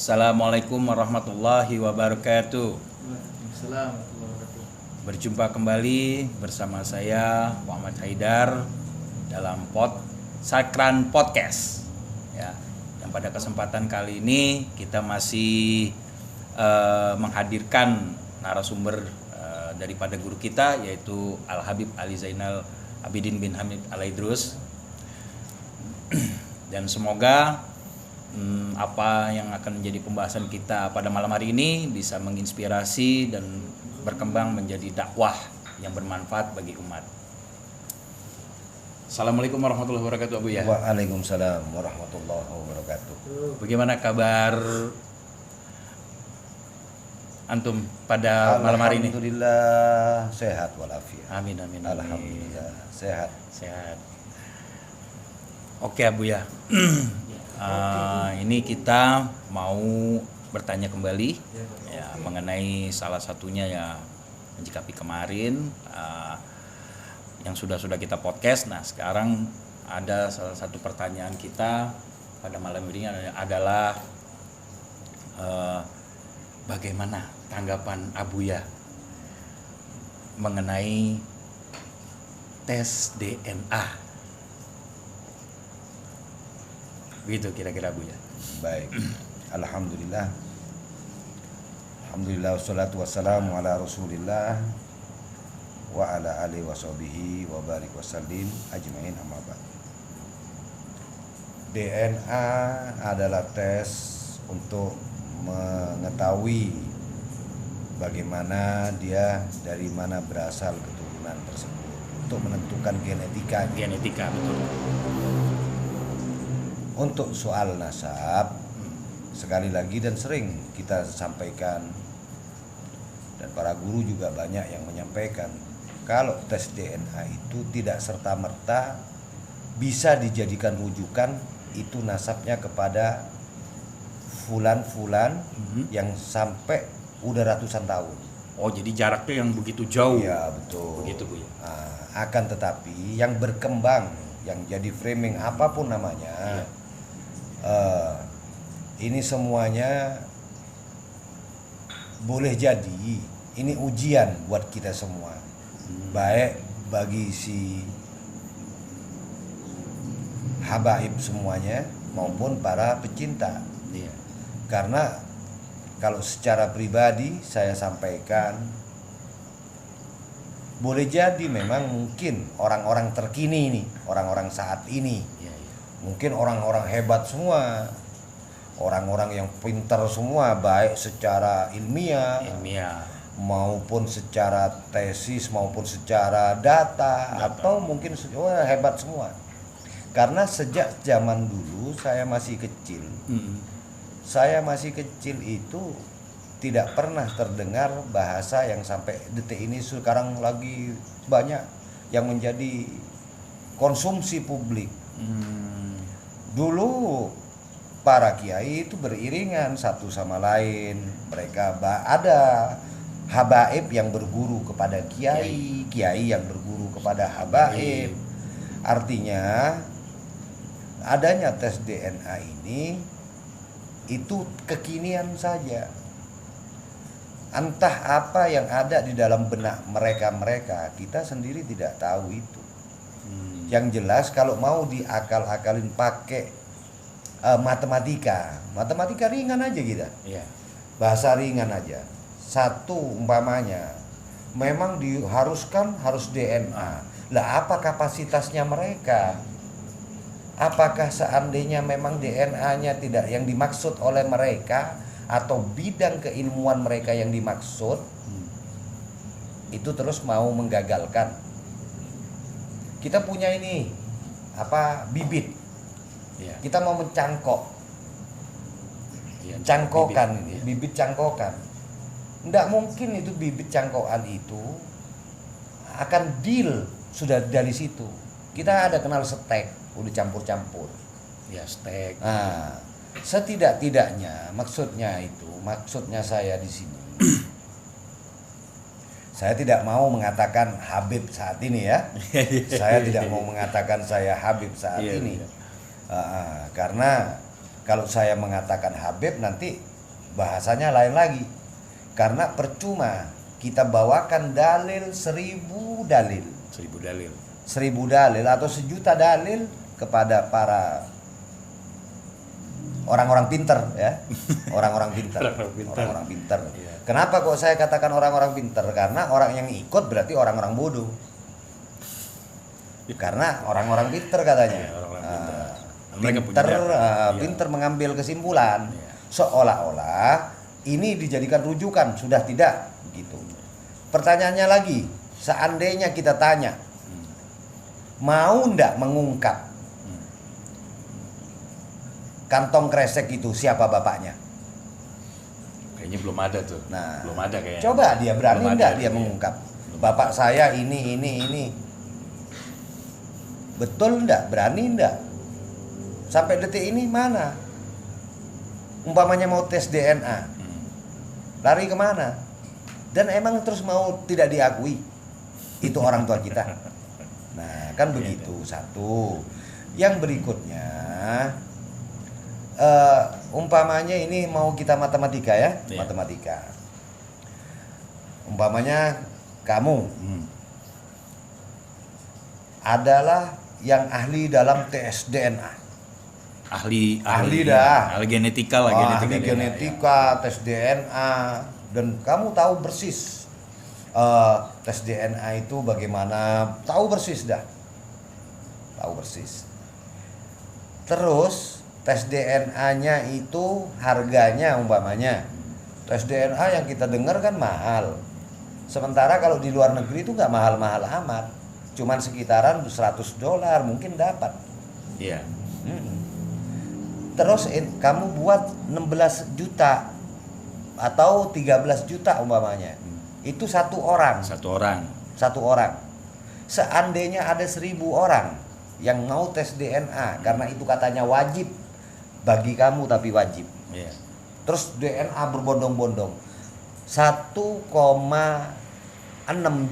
Assalamualaikum warahmatullahi wabarakatuh. Waalaikumsalam warahmatullahi wabarakatuh. Berjumpa kembali bersama saya Muhammad Haidar dalam Sakran Podcast. Ya, dan pada kesempatan kali ini kita masih menghadirkan narasumber daripada guru kita, yaitu Al Habib Ali Zainal Abidin bin Hamid Al Idrus. Dan semoga apa yang akan menjadi pembahasan kita pada malam hari ini bisa menginspirasi dan berkembang menjadi dakwah yang bermanfaat bagi umat. Assalamualaikum warahmatullahi wabarakatuh, Abu ya. Waalaikumsalam warahmatullahi wabarakatuh. Bagaimana kabar antum pada malam hari ini? Alhamdulillah sehat walafiat. Amin amin. Alhamdulillah sehat. Sehat. Oke Abu ya. Ini kita mau bertanya kembali ya, mengenai salah satunya ya menyikapi kemarin yang sudah kita podcast. Nah sekarang ada salah satu pertanyaan kita pada malam ini adalah bagaimana tanggapan Abuya mengenai tes DNA? Begitu kira-kira Bu ya. Baik. Alhamdulillah. Alhamdulillah wassalatu wassalamu ala Rasulillah wa ala alihi washabihi wa barik wasallim ajmain amma ba'd. DNA adalah tes untuk mengetahui bagaimana dia dari mana berasal keturunan tersebut, untuk menentukan genetika. Betul. Untuk soal nasab, sekali lagi dan sering kita sampaikan, dan para guru juga banyak yang menyampaikan, kalau tes DNA itu tidak serta-merta bisa dijadikan rujukan itu nasabnya kepada fulan-fulan yang sampai udah ratusan tahun. Oh, jadi jaraknya yang begitu jauh. Iya, betul. Begitu Bu ya. Akan tetapi yang berkembang, yang jadi framing apapun namanya, ini semuanya boleh jadi ini ujian buat kita semua, baik bagi si habaib semuanya maupun para pecinta. Iya. Karena kalau secara pribadi saya sampaikan, boleh jadi memang mungkin orang-orang terkini ini, orang-orang saat ini, mungkin orang-orang hebat semua, orang-orang yang pintar semua, baik secara ilmiah maupun secara tesis maupun secara data. Atau mungkin hebat semua. Karena sejak zaman dulu saya masih kecil, itu tidak pernah terdengar bahasa yang sampai detik ini sekarang lagi banyak yang menjadi konsumsi publik. Dulu para kiai itu beriringan satu sama lain. Mereka ada habaib yang berguru kepada kiai, kiai yang berguru kepada habaib. Artinya adanya tes DNA ini itu kekinian saja. Entah apa yang ada di dalam benak mereka, kita sendiri tidak tahu itu. Yang jelas kalau mau diakal-akalin pakai matematika ringan aja kita. Bahasa ringan aja. Satu umpamanya memang diharuskan harus DNA. Lah apa kapasitasnya mereka? Apakah seandainya memang DNA-nya tidak yang dimaksud oleh mereka atau bidang keilmuan mereka yang dimaksud, itu terus mau menggagalkan. Kita punya ini bibit, kita mau mencangkok, bibit cangkokan. Nggak mungkin itu bibit cangkokan itu akan deal sudah dari situ. Kita ada kenal stek, udah campur-campur. Ya stek. Setidak-tidaknya maksudnya saya di sini. Saya tidak mau mengatakan Habib saat ini ya. Saya tidak mau mengatakan saya Habib saat ini. Karena kalau saya mengatakan Habib nanti bahasanya lain lagi. Karena percuma kita bawakan dalil 1000 dalil. 1000 dalil. 1000 dalil atau 1.000.000 dalil kepada para orang-orang pinter ya. Orang-orang pinter. Orang-orang pinter. Iya. Kenapa kok saya katakan orang-orang pinter? Karena orang yang ikut berarti orang-orang bodoh. Karena orang-orang pinter katanya. Iya, orang-orang pinter. Mereka punya Pinter, data. Iya. pinter mengambil kesimpulan. Iya. Seolah-olah ini dijadikan rujukan, sudah tidak gitu. Pertanyaannya lagi, seandainya kita tanya, mau ndak mengungkap kantong kresek itu siapa bapaknya? Kayaknya belum ada tuh. Nah, belum ada kayaknya. coba dia berani Belum ndak ada dia mengungkap? Bapak saya ini. Betul ndak? Berani ndak? Sampai detik ini mana? Umpamanya mau tes DNA, lari kemana? Dan emang terus mau tidak diakui itu orang tua kita. Nah kan begitu. Satu. Yang berikutnya umpamanya ini mau kita matematika ya. Iya. Matematika. Umpamanya kamu adalah yang ahli dalam tes DNA. Ahli dah. Ahli genetika lah. Ahli genetika, tes DNA, dan kamu tahu persis tes DNA itu bagaimana, tahu persis dah, tahu persis. Terus tes DNA-nya itu harganya umpamanya, tes DNA yang kita dengar kan mahal. Sementara kalau di luar negeri itu nggak mahal-mahal amat, cuman sekitaran $100 mungkin dapat. Iya. Terus kamu buat 16 juta atau 13 juta umpamanya. Itu satu orang. Satu orang. Seandainya ada 1.000 orang yang mau tes DNA karena itu katanya wajib bagi kamu, tapi wajib. Iya. Terus DNA berbondong-bondong. 1,6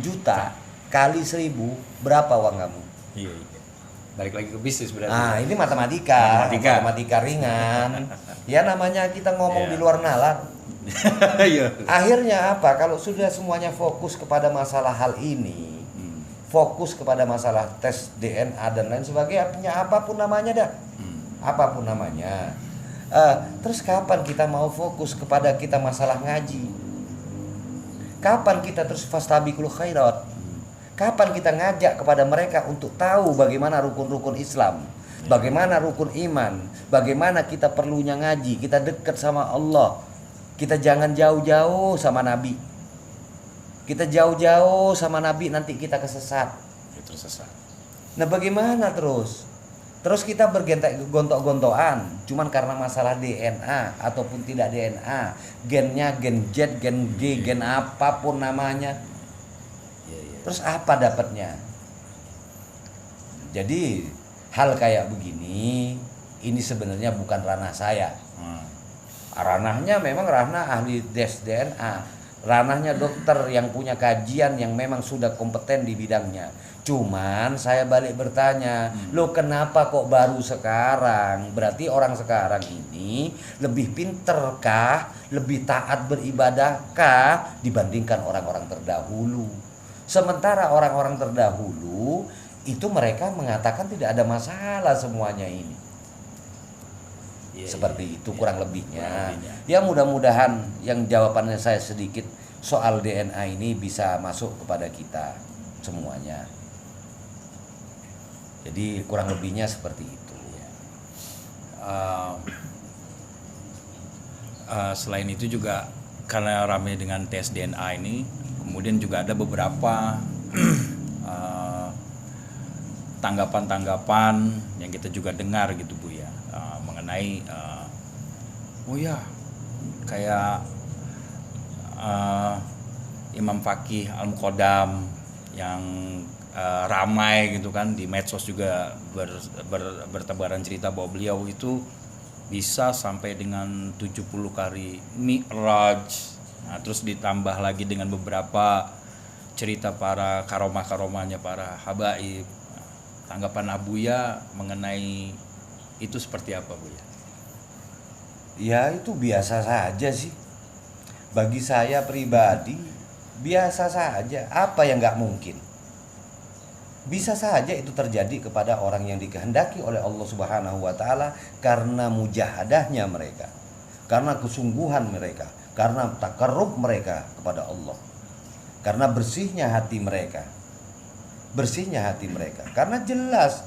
juta kali 1.000 berapa uang kamu? Iya. Balik lagi ke bisnis berarti. Nah, ini matematika ringan. Ya namanya kita ngomong Iya. di luar nalar. Iya. Akhirnya apa? Kalau sudah semuanya fokus kepada masalah hal ini, fokus kepada masalah tes DNA dan lain sebagainya, apapun namanya dah, apapun namanya. Terus kapan kita mau fokus kepada kita masalah ngaji? Kapan kita terus fastabiqul khairat? Kapan kita ngajak kepada mereka untuk tahu bagaimana rukun-rukun Islam, bagaimana rukun iman, bagaimana kita perlunya ngaji, kita dekat sama Allah. Kita jangan jauh-jauh sama Nabi. Kita jauh-jauh sama Nabi nanti kita kesesat. Itu sesat. Nah bagaimana terus? Terus kita bergontok-gontokan cuman karena masalah DNA ataupun tidak DNA, gennya gen Z, gen G, gen apapun namanya. Terus apa dapatnya? Jadi hal kayak begini ini sebenarnya bukan ranah saya. Ranahnya memang ranah ahli tes DNA, ranahnya dokter yang punya kajian yang memang sudah kompeten di bidangnya. Cuman saya balik bertanya, lo kenapa kok baru sekarang? Berarti orang sekarang ini lebih pinterkah, lebih taat beribadahkah dibandingkan orang-orang terdahulu? Sementara orang-orang terdahulu itu mereka mengatakan tidak ada masalah semuanya ini. Seperti itu kurang lebihnya. Ya mudah-mudahan yang jawabannya saya sedikit soal DNA ini bisa masuk kepada kita semuanya. Jadi kurang lebihnya seperti itu. Selain itu juga karena ramai dengan tes DNA ini, kemudian juga ada beberapa tanggapan-tanggapan yang kita juga dengar gitu Bu ya, mengenai oh ya kayak Imam Fakih Al-Muqaddam yang ramai gitu kan di medsos juga bertebaran cerita bahwa beliau itu bisa sampai dengan 70 kali mi'raj. Nah, terus ditambah lagi dengan beberapa cerita para karomah-karomahnya para habaib. Tanggapan Abuya mengenai itu seperti apa Bu ya? Ya itu biasa saja sih. Bagi saya pribadi biasa saja. Apa yang nggak mungkin? Bisa saja itu terjadi kepada orang yang dikehendaki oleh Allah Subhanahu wa taala karena mujahadahnya mereka, karena kesungguhan mereka, karena takarrub mereka kepada Allah, karena bersihnya hati mereka. Bersihnya hati mereka. Karena jelas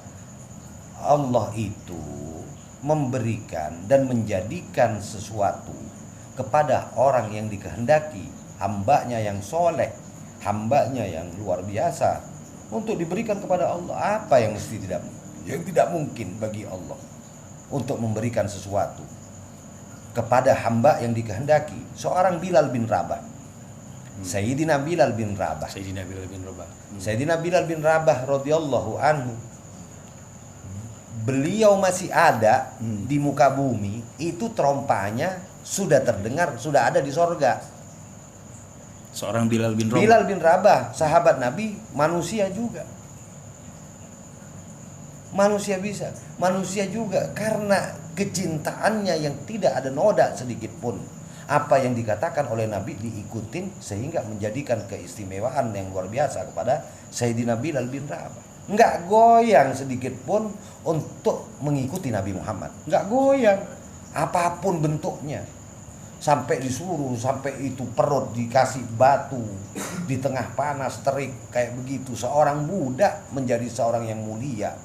Allah itu memberikan dan menjadikan sesuatu kepada orang yang dikehendaki, hambanya yang soleh, hambanya yang luar biasa, untuk diberikan kepada Allah. Apa yang tidak mungkin bagi Allah untuk memberikan sesuatu kepada hamba yang dikehendaki. Seorang Bilal bin Rabah, Sayyidina Bilal bin Rabah, Sayyidina Bilal bin Rabah radhiyallahu anhu, beliau masih ada di muka bumi, itu trompanya sudah terdengar, sudah ada di sorga. Seorang Bilal bin Rabah. Bilal bin Rabah, sahabat Nabi, manusia juga. Manusia bisa, manusia juga, karena kecintaannya yang tidak ada noda sedikit pun. Apa yang dikatakan oleh Nabi diikutin, sehingga menjadikan keistimewaan yang luar biasa kepada Sayyidina Bilal bin Rabah. Enggak goyang sedikit pun untuk mengikuti Nabi Muhammad. Enggak goyang, apapun bentuknya. Sampai disuruh, sampai itu perut dikasih batu di tengah panas terik kayak begitu, seorang budak menjadi seorang yang mulia.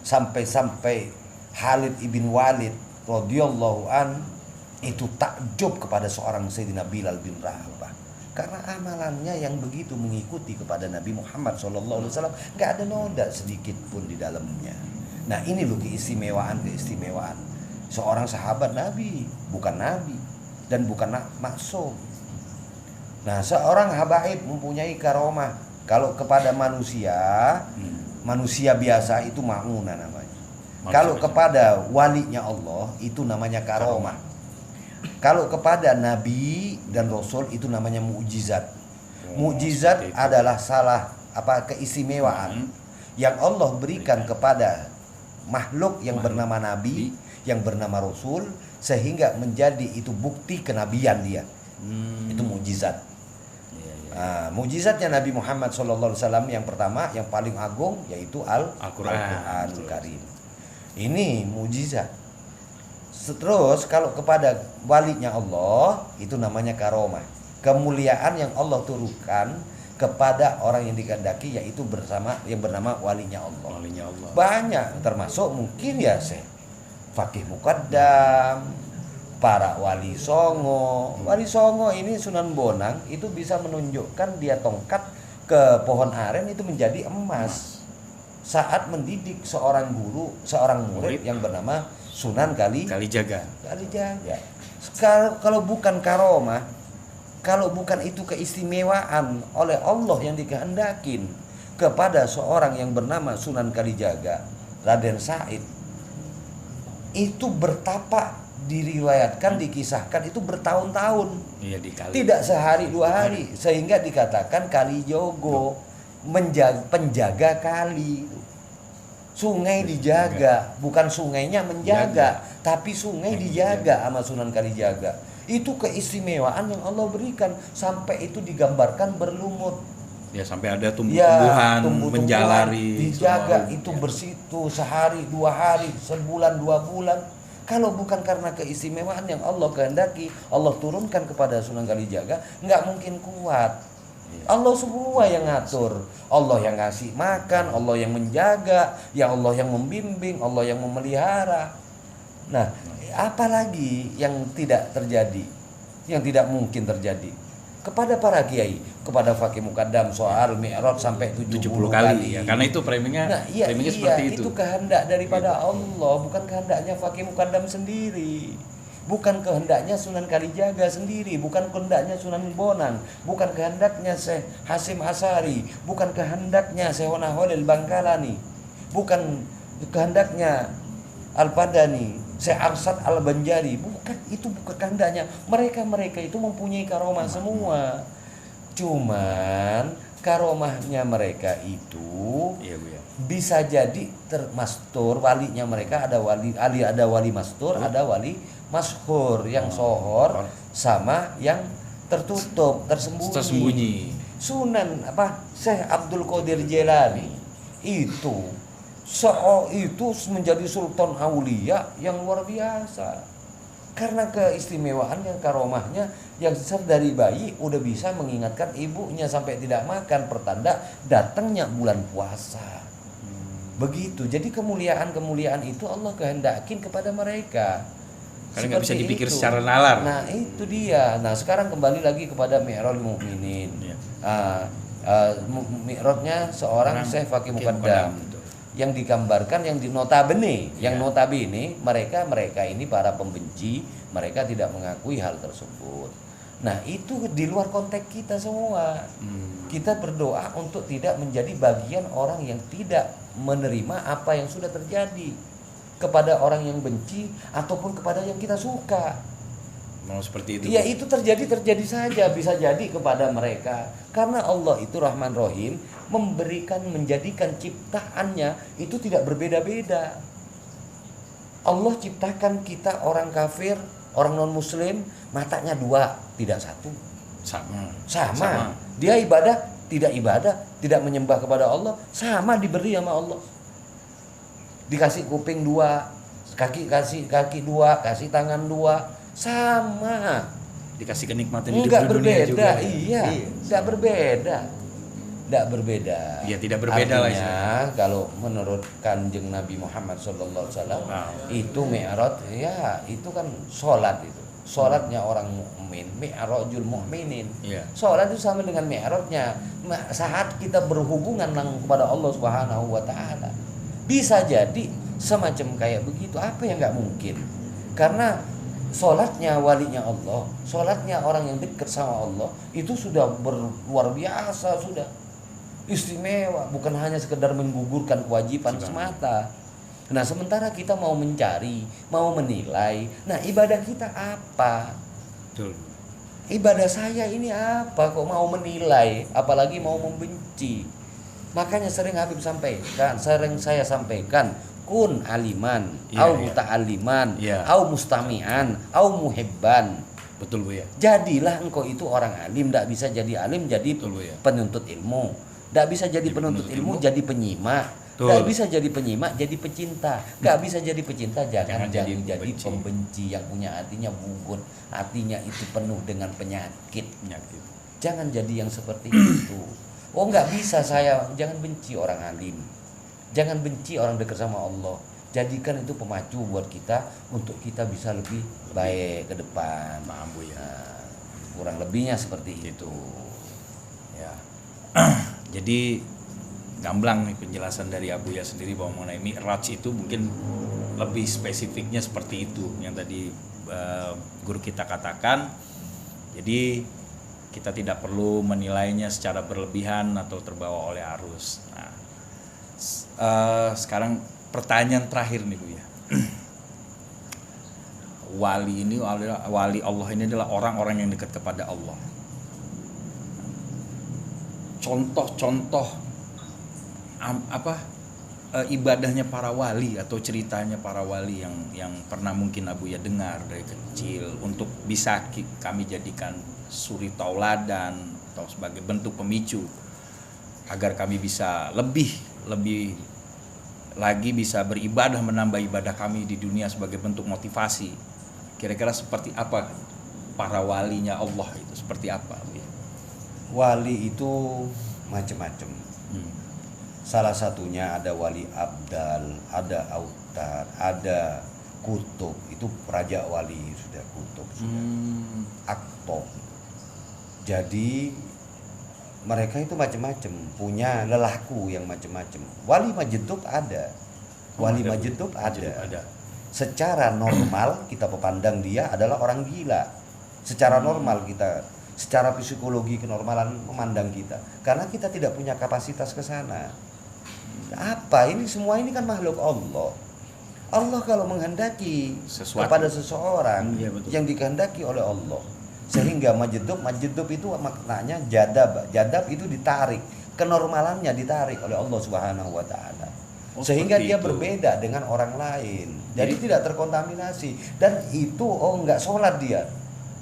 Sampai-sampai Khalid ibn Walid radhiyallahu an itu takjub kepada seorang Sayyidina Bilal bin Rabah, karena amalannya yang begitu mengikuti kepada Nabi Muhammad SAW, nggak ada noda sedikit pun di dalamnya. Nah ini loh keistimewaan seorang sahabat Nabi, bukan Nabi dan bukan maksum. Nah seorang habaib mempunyai karomah. Kalau kepada manusia, manusia biasa itu ma'unah namanya. Kalau kepada walinya Allah itu namanya karomah. Kalau kepada Nabi dan Rasul itu namanya mukjizat. Mukjizat adalah keistimewaan yang Allah berikan kepada makhluk yang bernama Nabi, yang bernama Rasul, sehingga menjadi itu bukti kenabian dia. Itu mukjizat. Mukjizatnya Nabi Muhammad SAW yang pertama, yang paling agung, yaitu Al-Quranul Karim. Ini mukjizat. Terus kalau kepada walinya Allah itu namanya karomah, kemuliaan yang Allah turunkan kepada orang yang dikehendaki, yaitu bersama yang bernama walinya Allah. Banyak, termasuk mungkin ya Fakih Muqaddam, para wali songo. Wali songo ini Sunan Bonang itu bisa menunjukkan dia tongkat ke pohon aren itu menjadi emas saat mendidik seorang guru, seorang murid yang bernama Sunan Kalijaga. Kalau bukan karomah, kalau bukan itu keistimewaan oleh Allah yang dikehendakin kepada seorang yang bernama Sunan Kalijaga, Raden Said, itu bertapa, diriwayatkan, dikisahkan itu bertahun-tahun. Tidak sehari dua hari, sehingga dikatakan Kalijogo, penjaga kali. Sungai dijaga, bukan sungainya menjaga, tapi sungai dijaga sama Sunan Kalijaga. Itu keistimewaan yang Allah berikan, sampai itu digambarkan berlumut. Ya sampai ada tumbuh-tumbuhan menjalari, dijaga itu bersitu sehari dua hari, sebulan dua bulan. Kalau bukan karena keistimewaan yang Allah kehendaki, Allah turunkan kepada Sunan Kalijaga, nggak mungkin kuat. Allah semua yang ngatur, Allah yang ngasih makan, Allah yang menjaga, ya Allah yang membimbing, Allah yang memelihara. Nah, apalagi yang tidak terjadi, yang tidak mungkin terjadi kepada para kiai, kepada Fakih Muqaddam soal Mi'raj sampai 70 kali ya, karena itu framingnya, framingnya seperti itu. Itu kehendak daripada Allah, bukan kehendaknya Fakih Muqaddam sendiri. Bukan kehendaknya Sunan Kalijaga sendiri, bukan kehendaknya Sunan Bonang, bukan kehendaknya Syekh Hasim Asari, bukan kehendaknya Syekh Holil Bangkalani, bukan kehendaknya Al-Padani, Syekh Arsad Al-Banjari, bukan, itu bukan kehendaknya. Mereka itu mempunyai karomah semua. Cuman karomahnya mereka itu bisa jadi termastur, walinya mereka ada wali mastur, ada wali masyhur, yang sohor, sama yang tertutup, tersembunyi. Sunan Syekh Abdul Qadir Jailani itu itu menjadi sultan aulia yang luar biasa. Karena keistimewaannya, karomahnya yang dari bayi udah bisa mengingatkan ibunya sampai tidak makan, pertanda datangnya bulan puasa. Begitu. Jadi kemuliaan-kemuliaan itu Allah kehendakin kepada mereka. Karena nggak bisa dipikir itu secara nalar. Nah itu dia. Nah sekarang kembali lagi kepada Mi'raj Mukminin. Ya. Mi'rajnya seorang Syekh Fakih Muqaddam yang digambarkan, yang notabene mereka ini para pembenci, mereka tidak mengakui hal tersebut. Nah itu di luar konteks kita semua. Kita berdoa untuk tidak menjadi bagian orang yang tidak menerima apa yang sudah terjadi kepada orang yang benci ataupun kepada yang kita suka. Mau seperti itu? Ya itu terjadi saja, bisa jadi kepada mereka. Karena Allah itu Rahman Rahim, menjadikan ciptaannya itu tidak berbeda-beda. Allah ciptakan kita orang kafir, orang non muslim, matanya dua, tidak satu. Sama. Dia ibadah, tidak menyembah kepada Allah, sama diberi sama Allah. Dikasih kuping dua, kaki dua, kasih tangan dua, sama. Dikasih kenikmatan hidup Enggak di dunia berbeda, juga. iya. Enggak berbeda. Iya, tidak berbeda lah Artinya, istilahnya. kalau menurut Kanjeng Nabi Muhammad SAW, itu Mi'raj, ya itu kan sholat itu. Sholatnya orang mukmin, Mi'rajul Mukminin. Iya. Sholat itu sama dengan Mi'rajnya. Saat kita berhubungan kepada Allah Subhanahu wa taala. Bisa jadi semacam kayak begitu. Apa yang enggak mungkin? Karena sholatnya walinya Allah, sholatnya orang yang dekat sama Allah itu sudah luar biasa, sudah istimewa, bukan hanya sekedar menggugurkan kewajiban semata. Nah sementara kita mau mencari, mau menilai, nah ibadah kita apa? Betul. Ibadah saya ini apa kok mau menilai, apalagi mau membenci. Makanya sering saya sampaikan, kun aliman, au muta'alliman, au mustami'an, au muhibban. Betul Bu ya. Jadilah engkau itu orang alim, tidak bisa jadi alim jadi Betul, Bu, ya. penuntut ilmu. Tidak bisa jadi penuntut ilmu jadi penyimak. Tidak bisa jadi penyimak jadi pecinta. Tidak bisa jadi pecinta jangan jadi pembenci yang punya hatinya bungkun, hatinya itu penuh dengan penyakit. Jangan jadi yang seperti itu. Oh nggak bisa jangan benci orang alim. Jangan benci orang dekat sama Allah. Jadikan itu pemacu buat kita untuk kita bisa lebih baik ke depan. Paham Bu ya. Nah, kurang lebihnya seperti itu. Ya. Jadi gamblang nih penjelasan dari Abuya sendiri bahwa mengenai Mi'raj itu mungkin lebih spesifiknya seperti itu yang tadi guru kita katakan. Jadi kita tidak perlu menilainya secara berlebihan atau terbawa oleh arus. Nah, sekarang pertanyaan terakhir nih Bu ya. Wali Allah ini adalah orang-orang yang dekat kepada Allah. Contoh-contoh ibadahnya para wali atau ceritanya para wali yang pernah mungkin Abuya dengar dari kecil untuk bisa kami jadikan suri tauladan atau sebagai bentuk pemicu agar kami bisa lebih lagi bisa beribadah, menambah ibadah kami di dunia sebagai bentuk motivasi. Kira-kira seperti apa para walinya Allah itu, seperti apa? Wali itu macam-macam. Salah satunya ada wali abdal, ada autad, ada kutub. Itu raja wali sudah kutub, sudah aktob. Jadi mereka itu macam-macam, punya lelaku yang macam-macam. Wali majedub ada. Wali majedub ada. Secara normal kita memandang dia adalah orang gila. Secara normal kita, secara psikologi kenormalan memandang kita, karena kita tidak punya kapasitas ke sana. Apa ini semua ini kan makhluk Allah. Allah kalau menghendaki kepada seseorang yang dikehendaki oleh Allah. Sehingga majedub itu maknanya jadab itu ditarik, kenormalannya ditarik oleh Allah Subhanahu wa taala. sehingga seperti dia itu. berbeda dengan orang lain. Jadi tidak terkontaminasi. Dan itu nggak sholat dia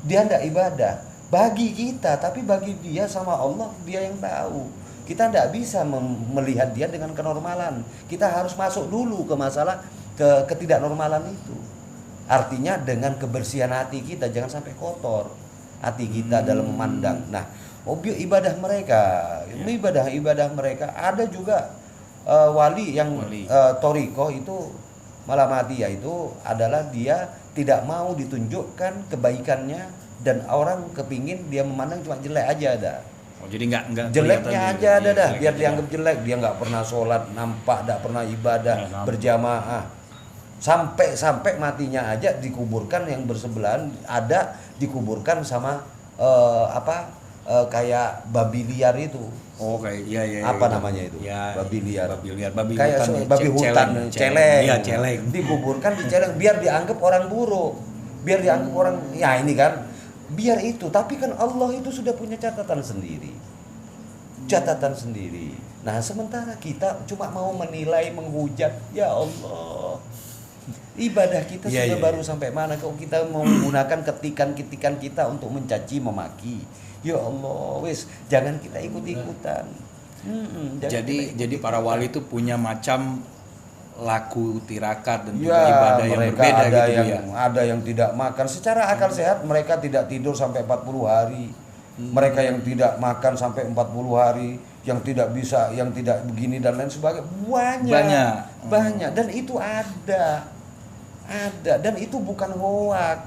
nggak ibadah bagi kita, tapi bagi dia sama Allah dia yang tahu. Kita nggak bisa melihat dia dengan kenormalan. Kita harus masuk dulu ke masalah ketidaknormalan itu. Artinya dengan kebersihan hati kita, jangan sampai kotor hati kita dalam memandang. Nah, ibadah mereka ada juga wali yang toriko itu Malamatiyah itu adalah dia tidak mau ditunjukkan kebaikannya dan orang kepingin dia memandang cuma jelek aja ada. Jadi nggak Jeleknya aja ada dah, biar aja. dianggap jelek. Dia nggak pernah sholat, nampak, nggak pernah ibadah berjamaah. Sampai matinya aja dikuburkan yang bersebelahan, ada dikuburkan sama kayak babi liar itu. Oh kayak iya. Apa namanya itu? Ya, babi liar. Kayak Kayak babi hutan, celeng. Iya, celeng. Dikuburkan di celeng biar dianggap orang buruk. Biar dianggap orang ya ini kan. Biar itu, tapi kan Allah itu sudah punya catatan sendiri. Nah, sementara kita cuma mau menilai, menghujat, ya Allah. Ibadah kita sudah baru sampai mana kalau kita mau menggunakan ketikan-ketikan kita untuk mencaci, memaki. Ya Allah, wis jangan kita ikut-ikutan. Jadi para wali itu punya macam laku tirakat dan juga Ya, ibadah yang mereka berbeda ada gitu yang ya. ada yang tidak makan secara akal sehat, mereka tidak tidur sampai 40 hari. Mereka yang tidak makan sampai 40 hari, yang tidak bisa, yang tidak begini dan lain sebagainya. Banyak dan itu ada dan itu bukan hoak.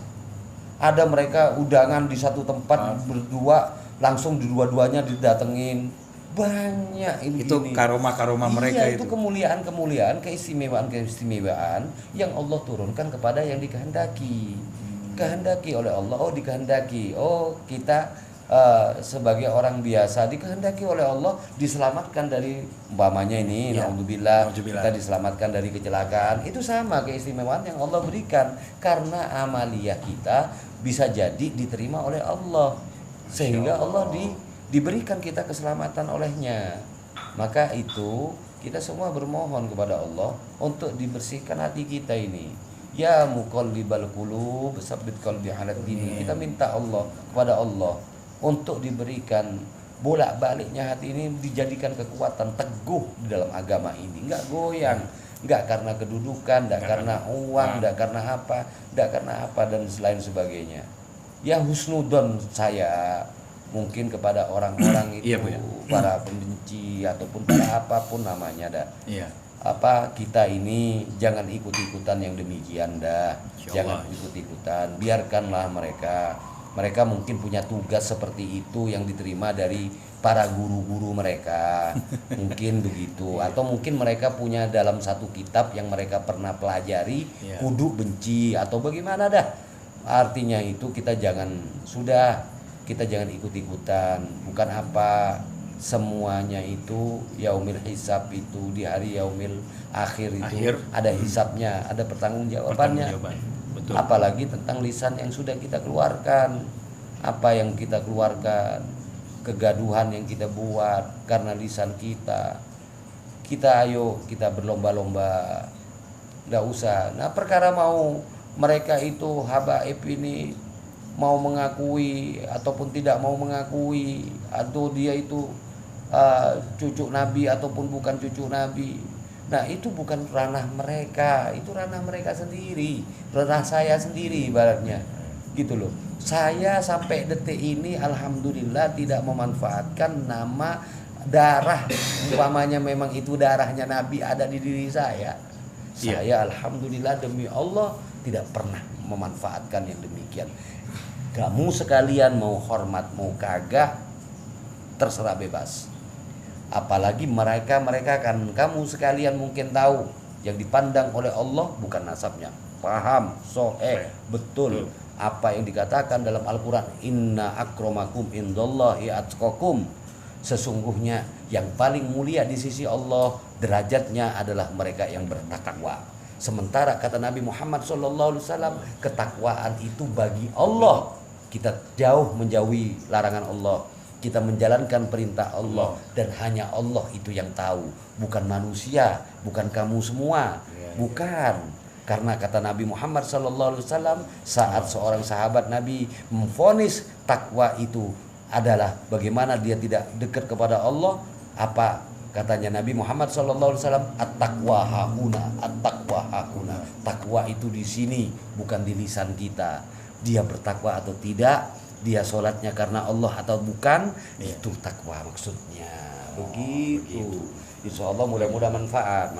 Ada mereka udangan di satu tempat berdua, langsung dua-duanya didatengin. Banyak ini Itu gini. karomah mereka itu kemuliaan, keistimewaan yang Allah turunkan kepada yang dikehendaki oleh Allah. Dikehendaki. Kita sebagai orang biasa dikehendaki oleh Allah diselamatkan dari umpamanya ini, naudzubillah, kita diselamatkan dari kecelakaan. Itu sama keistimewaan yang Allah berikan karena amaliyah kita bisa jadi diterima oleh Allah, sehingga Allah diberikan kita keselamatan olehnya. Maka itu kita semua bermohon kepada Allah untuk dibersihkan hati kita ini. Ya muqallibal qulub, tsabbit qalbi 'ala dini. Kita minta kepada Allah untuk diberikan bolak-baliknya hati ini, dijadikan kekuatan teguh di dalam agama ini, enggak goyang, enggak karena kedudukan, enggak karena uang, enggak karena apa dan selain sebagainya. Ya husnudon saya mungkin kepada orang-orang itu, para pembenci ataupun para apapun namanya dah. Kita ini jangan ikut-ikutan yang demikian dah. Jangan ikut-ikutan, biarkanlah mereka mungkin punya tugas seperti itu yang diterima dari para guru-guru mereka. Mungkin begitu, atau mungkin mereka punya dalam satu kitab yang mereka pernah pelajari, kudu benci atau bagaimana dah. Artinya itu kita jangan ikut-ikutan. Bukan semuanya itu yaumil hisab, itu di hari yaumil akhir itu ada hisabnya, ada pertanggungjawabannya. Betul. Apalagi tentang lisan yang sudah kita keluarkan, apa yang kita keluarkan, kegaduhan yang kita buat karena lisan kita. Ayo kita berlomba-lomba, nggak usah. Nah, perkara mau mereka itu habaib ini mau mengakui ataupun tidak mau mengakui, atau dia itu cucu Nabi ataupun bukan cucu Nabi. Nah, itu bukan ranah mereka, itu ranah mereka sendiri, ranah saya sendiri ibaratnya. Gitu loh. Saya sampai detik ini alhamdulillah tidak memanfaatkan nama darah, umpamanya memang itu darahnya Nabi ada di diri saya. Saya alhamdulillah demi Allah tidak pernah memanfaatkan yang demikian. Kamu sekalian mau hormat mau kagak terserah, bebas. Apalagi mereka kan, kamu sekalian mungkin tahu yang dipandang oleh Allah bukan nasabnya. Paham, betul apa yang dikatakan dalam Al-Quran, inna akramakum indallahi atqakum. Sesungguhnya yang paling mulia di sisi Allah derajatnya adalah mereka yang bertakwa. Sementara kata Nabi Muhammad SAW, ketakwaan itu bagi Allah. Kita jauh menjauhi larangan Allah. kita menjalankan perintah Allah, dan hanya Allah itu yang tahu, bukan manusia, bukan kamu semua, bukan. Karena kata Nabi Muhammad SAW, saat seorang sahabat Nabi memvonis takwa itu adalah bagaimana dia tidak dekat kepada Allah, apa katanya Nabi Muhammad SAW? At-taqwa hahuna, at-taqwa hahuna. Takwa itu di sini, bukan di lisan kita. Dia bertakwa atau tidak, dia sholatnya karena Allah atau bukan, itu takwa maksudnya. Begitu. Insya Allah mudah-mudahan manfaat.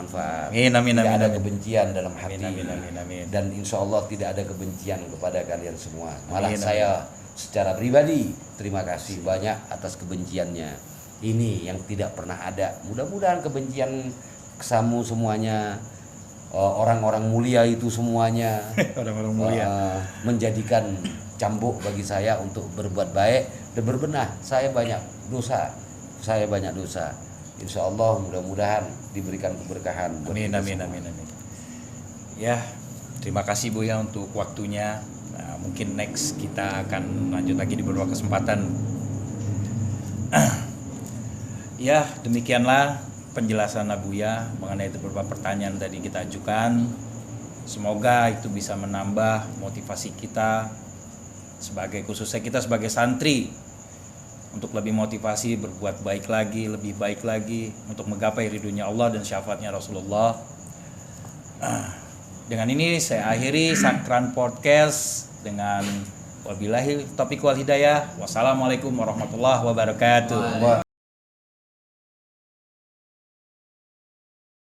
Amin, amin, tidak amin, ada amin. kebencian dalam hati. Amin. Dan insya Allah tidak ada kebencian kepada kalian semua. Malah Amin, saya secara pribadi terima kasih banyak atas kebenciannya. Ini yang tidak pernah ada. Mudah-mudahan kebencian kesamu semuanya, orang-orang mulia itu semuanya Orang-orang mulia. menjadikan cambuk bagi saya untuk berbuat baik dan berbenah. Saya banyak dosa. Insya Allah mudah-mudahan diberikan keberkahan. Amin. Ya, terima kasih Bu ya untuk waktunya. Nah, mungkin next kita akan lanjut lagi di beberapa kesempatan. Ya, demikianlah penjelasan Abuya mengenai beberapa pertanyaan tadi kita ajukan. Semoga itu bisa menambah motivasi kita khususnya kita sebagai santri untuk lebih motivasi berbuat baik lagi, lebih baik lagi untuk menggapai ridhonya Allah dan syafaatnya Rasulullah. Dengan ini saya akhiri Sakran Podcast dengan wabillahi taufiq wal hidayah. Wassalamualaikum warahmatullahi wabarakatuh.